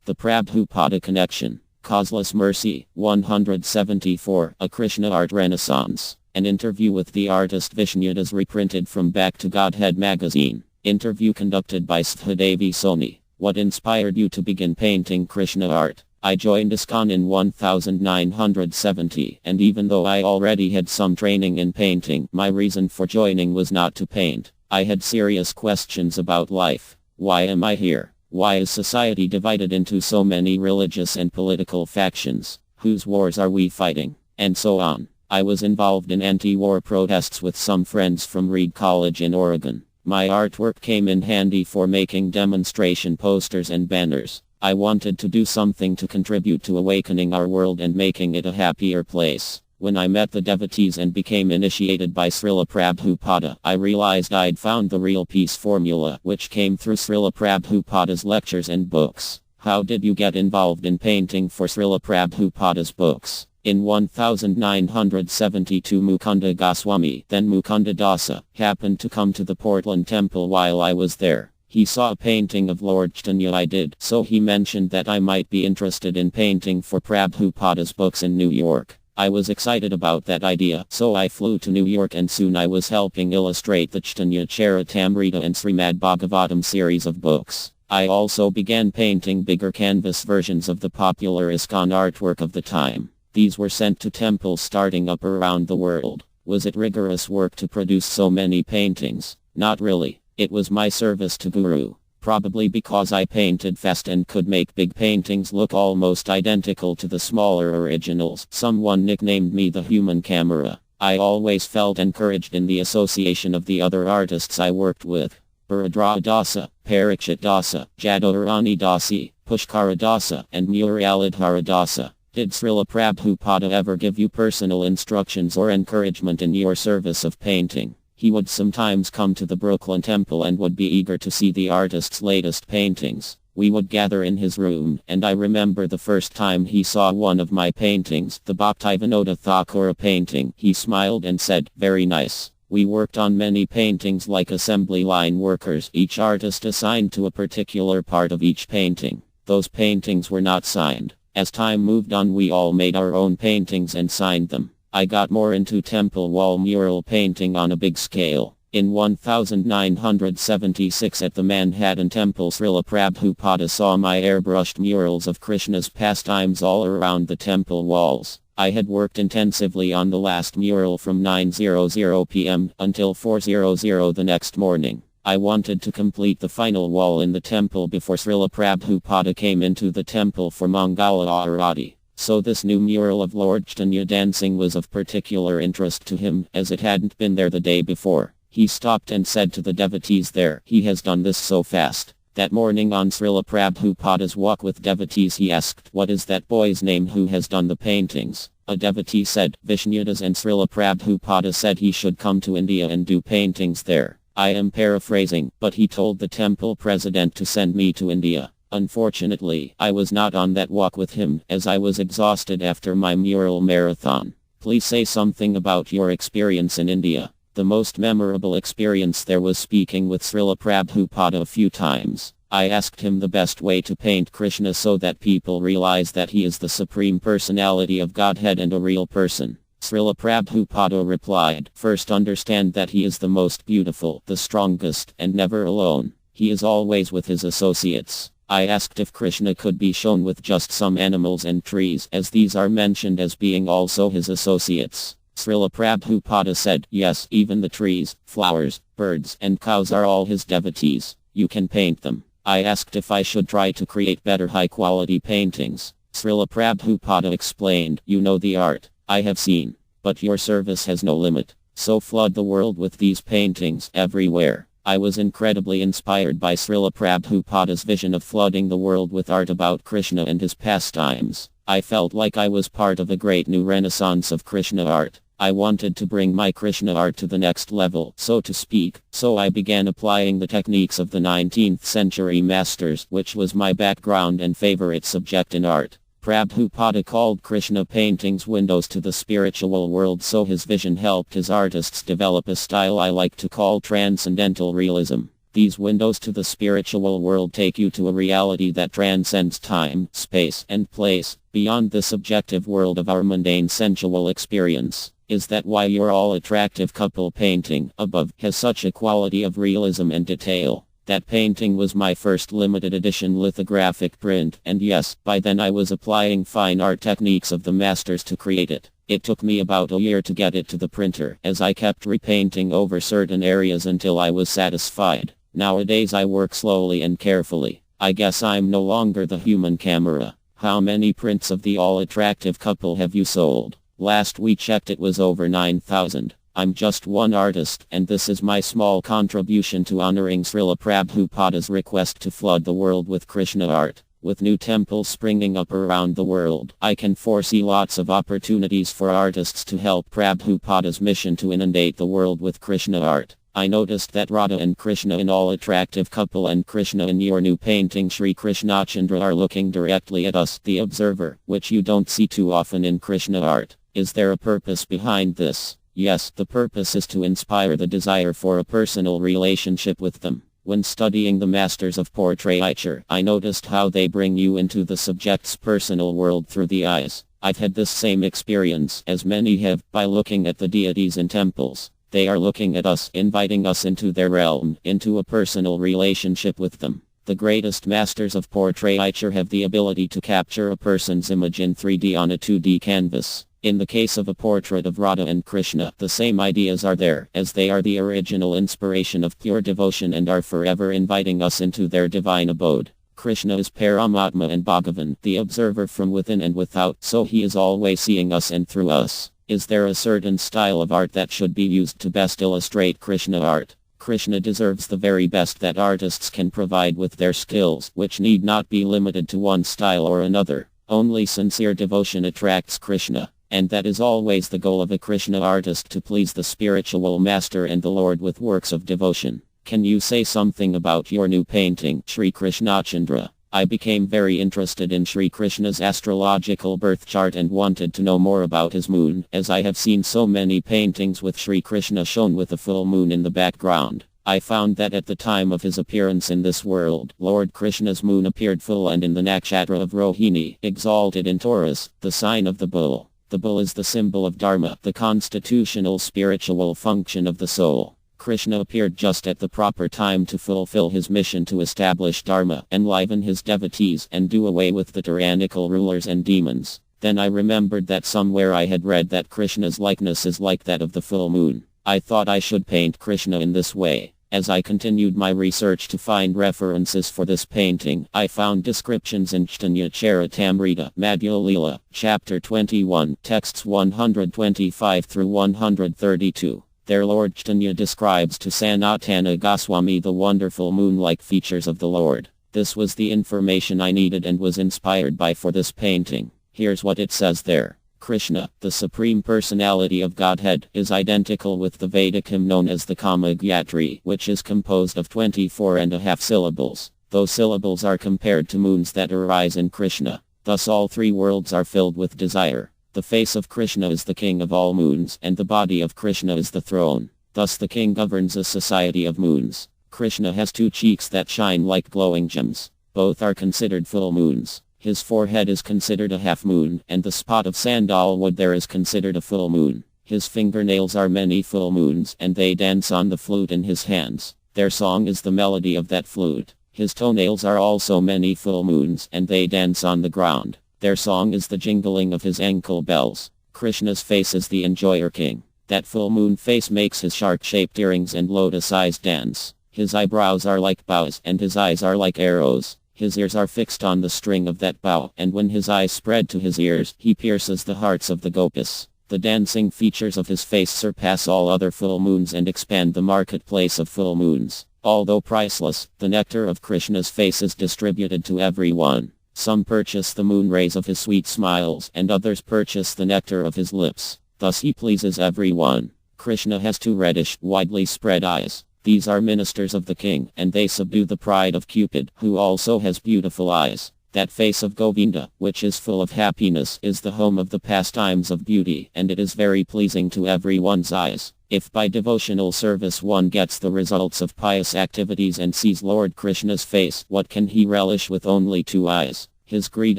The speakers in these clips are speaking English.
The Prabhupada Connection. Causeless Mercy. 174. A Krishna Art Renaissance. An interview with the artist Vishnudas reprinted from Back to Godhead magazine. Interview conducted by Sthadavi Soni. What inspired you to begin painting Krishna art? I joined ISKCON in 1970, and even though I already had some training in painting, my reason for joining was not to paint. I had serious questions about life. Why am I here? Why is society divided into so many religious and political factions? Whose wars are we fighting? And so on. I was involved in anti-war protests with some friends from Reed College in Oregon. My artwork came in handy for making demonstration posters and banners. I wanted to do something to contribute to awakening our world and making it a happier place. When I met the devotees and became initiated by Srila Prabhupada, I realized I'd found the real peace formula, which came through Srila Prabhupada's lectures and books. How did you get involved in painting for Srila Prabhupada's books? In 1972, Mukunda Goswami, then Mukunda Dasa, happened to come to the Portland temple while I was there. He saw a painting of Lord Chaitanya I did, so he mentioned that I might be interested in painting for Prabhupada's books in New York. I was excited about that idea, so I flew to New York and soon I was helping illustrate the Chaitanya Charitamrita and Srimad Bhagavatam series of books. I also began painting bigger canvas versions of the popular ISKCON artwork of the time. These were sent to temples starting up around the world. Was it rigorous work to produce so many paintings? Not really. It was my service to Guru. Probably because I painted fast and could make big paintings look almost identical to the smaller originals. Someone nicknamed me the human camera. I always felt encouraged in the association of the other artists I worked with. Bharadra Dasa, Parikshit Dasa, Jadorani Dasi, Pushkara Dasa, and Muralidhara Dasa. Did Srila Prabhupada ever give you personal instructions or encouragement in your service of painting? He would sometimes come to the Brooklyn temple and would be eager to see the artist's latest paintings. We would gather in his room, and I remember the first time he saw one of my paintings, the Bhaktivinoda Thakura painting. He smiled and said, "Very nice." We worked on many paintings like assembly line workers, each artist assigned to a particular part of each painting. Those paintings were not signed. As time moved on, we all made our own paintings and signed them. I got more into temple wall mural painting on a big scale. In 1976 at the Manhattan Temple, Srila Prabhupada saw my airbrushed murals of Krishna's pastimes all around the temple walls. I had worked intensively on the last mural from 9:00 p.m. until 4:00 the next morning. I wanted to complete the final wall in the temple before Srila Prabhupada came into the temple for Mangala Arati. So this new mural of Lord Chaitanya dancing was of particular interest to him, as it hadn't been there the day before. He stopped and said to the devotees there, "He has done this so fast." That morning on Srila Prabhupada's walk with devotees, he asked, "What is that boy's name who has done the paintings?" A devotee said, "Vishnudas," and Srila Prabhupada said he should come to India and do paintings there. I am paraphrasing, but he told the temple president to send me to India. Unfortunately, I was not on that walk with him, as I was exhausted after my mural marathon. Please say something about your experience in India. The most memorable experience there was speaking with Srila Prabhupada a few times. I asked him the best way to paint Krishna so that people realize that he is the Supreme Personality of Godhead and a real person. Srila Prabhupada replied, "First understand that he is the most beautiful, the strongest, and never alone. He is always with his associates." I asked if Krishna could be shown with just some animals and trees, as these are mentioned as being also his associates. Srila Prabhupada said, "Yes, even the trees, flowers, birds, and cows are all his devotees. You can paint them." I asked if I should try to create better high-quality paintings. Srila Prabhupada explained, "You know the art. I have seen. But your service has no limit. So flood the world with these paintings everywhere." I was incredibly inspired by Srila Prabhupada's vision of flooding the world with art about Krishna and his pastimes. I felt like I was part of a great new renaissance of Krishna art. I wanted to bring my Krishna art to the next level, so to speak, so I began applying the techniques of the 19th century masters, which was my background and favorite subject in art. Prabhupada called Krishna paintings windows to the spiritual world, so his vision helped his artists develop a style I like to call transcendental realism. These windows to the spiritual world take you to a reality that transcends time, space, and place, beyond the subjective world of our mundane sensual experience. Is that why your all-attractive couple painting, above, has such a quality of realism and detail? That painting was my first limited edition lithographic print, and yes, by then I was applying fine art techniques of the masters to create it. It took me about a year to get it to the printer, as I kept repainting over certain areas until I was satisfied. Nowadays I work slowly and carefully. I guess I'm no longer the human camera. How many prints of the all-attractive couple have you sold? Last we checked it was over 9,000. I'm just one artist, and this is my small contribution to honoring Srila Prabhupada's request to flood the world with Krishna art. With new temples springing up around the world, I can foresee lots of opportunities for artists to help Prabhupada's mission to inundate the world with Krishna art. I noticed that Radha and Krishna in All Attractive Couple and Krishna in your new painting Sri Krishnachandra are looking directly at us, the observer, which you don't see too often in Krishna art. Is there a purpose behind this? Yes, the purpose is to inspire the desire for a personal relationship with them. When studying the masters of portraiture, I noticed how they bring you into the subject's personal world through the eyes. I've had this same experience, as many have, by looking at the deities in temples. They are looking at us, inviting us into their realm, into a personal relationship with them. The greatest masters of portraiture have the ability to capture a person's image in 3D on a 2D canvas. In the case of a portrait of Radha and Krishna, the same ideas are there, as they are the original inspiration of pure devotion and are forever inviting us into their divine abode. Krishna is Paramatma and Bhagavan, the observer from within and without, so he is always seeing us and through us. Is there a certain style of art that should be used to best illustrate Krishna art? Krishna deserves the very best that artists can provide with their skills, which need not be limited to one style or another. Only sincere devotion attracts Krishna. And that is always the goal of a Krishna artist, to please the spiritual master and the Lord with works of devotion. Can you say something about your new painting, Sri Krishnachandra? I became very interested in Sri Krishna's astrological birth chart and wanted to know more about his moon, as I have seen so many paintings with Sri Krishna shown with a full moon in the background. I found that at the time of his appearance in this world, Lord Krishna's moon appeared full and in the nakshatra of Rohini, exalted in Taurus, the sign of the bull. The bull is the symbol of Dharma, the constitutional spiritual function of the soul. Krishna appeared just at the proper time to fulfill his mission to establish Dharma, enliven his devotees, and do away with the tyrannical rulers and demons. Then I remembered that somewhere I had read that Krishna's likeness is like that of the full moon. I thought I should paint Krishna in this way. As I continued my research to find references for this painting, I found descriptions in Chaitanya Charitamrita, Madhya Lila, Chapter 21, texts 125 through 132. There Lord Chaitanya describes to Sanatana Goswami the wonderful moon-like features of the Lord. This was the information I needed and was inspired by for this painting. Here's what it says there. Krishna, the Supreme Personality of Godhead, is identical with the Vedic hymn known as the Kama-Gayatri, which is composed of 24.5 syllables. Those syllables are compared to moons that arise in Krishna. Thus all three worlds are filled with desire. The face of Krishna is the king of all moons, and the body of Krishna is the throne. Thus the king governs a society of moons. Krishna has two cheeks that shine like glowing gems. Both are considered full moons. His forehead is considered a half moon, and the spot of sandalwood there is considered a full moon. His fingernails are many full moons, and they dance on the flute in his hands. Their song is the melody of that flute. His toenails are also many full moons, and they dance on the ground. Their song is the jingling of his ankle bells. Krishna's face is the enjoyer king. That full moon face makes his shark-shaped earrings and lotus eyes dance. His eyebrows are like bows, and his eyes are like arrows. His ears are fixed on the string of that bow, and when his eyes spread to his ears, he pierces the hearts of the gopis. The dancing features of his face surpass all other full moons and expand the marketplace of full moons. Although priceless, the nectar of Krishna's face is distributed to everyone. Some purchase the moon rays of his sweet smiles, and others purchase the nectar of his lips. Thus he pleases everyone. Krishna has two reddish, widely spread eyes. These are ministers of the king, and they subdue the pride of Cupid, who also has beautiful eyes. That face of Govinda, which is full of happiness, is the home of the pastimes of beauty, and it is very pleasing to everyone's eyes. If by devotional service one gets the results of pious activities and sees Lord Krishna's face, what can he relish with only two eyes? His greed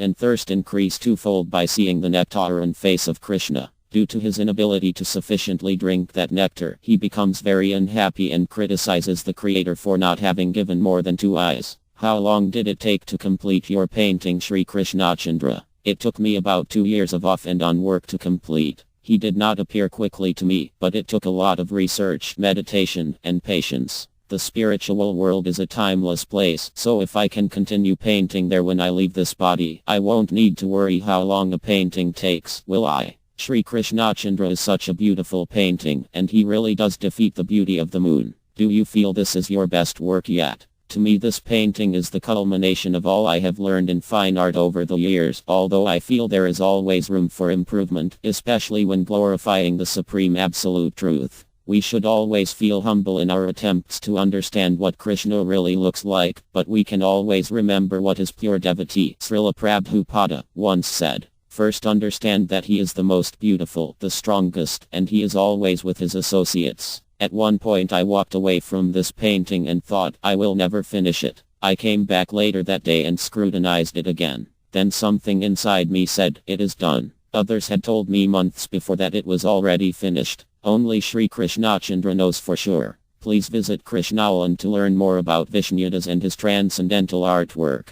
and thirst increase twofold by seeing the nectarine face of Krishna. Due to his inability to sufficiently drink that nectar, he becomes very unhappy and criticizes the creator for not having given more than two eyes. How long did it take to complete your painting, Sri Krishnachandra? It took me about 2 years of off and on work to complete. He did not appear quickly to me, but it took a lot of research, meditation, and patience. The spiritual world is a timeless place, so if I can continue painting there when I leave this body, I won't need to worry how long a painting takes, will I? Sri Krishnachandra is such a beautiful painting, and he really does defeat the beauty of the moon. Do you feel this is your best work yet? To me, this painting is the culmination of all I have learned in fine art over the years, although I feel there is always room for improvement, especially when glorifying the supreme absolute truth. We should always feel humble in our attempts to understand what Krishna really looks like, but we can always remember what his pure devotee, Srila Prabhupada, once said. First, understand that he is the most beautiful, the strongest, and he is always with his associates. At one point I walked away from this painting and thought, I will never finish it. I came back later that day and scrutinized it again. Then something inside me said, it is done. Others had told me months before that it was already finished. Only Sri Krishnachandra knows for sure. Please visit Krishnaland to learn more about Vishnudas and his transcendental artwork.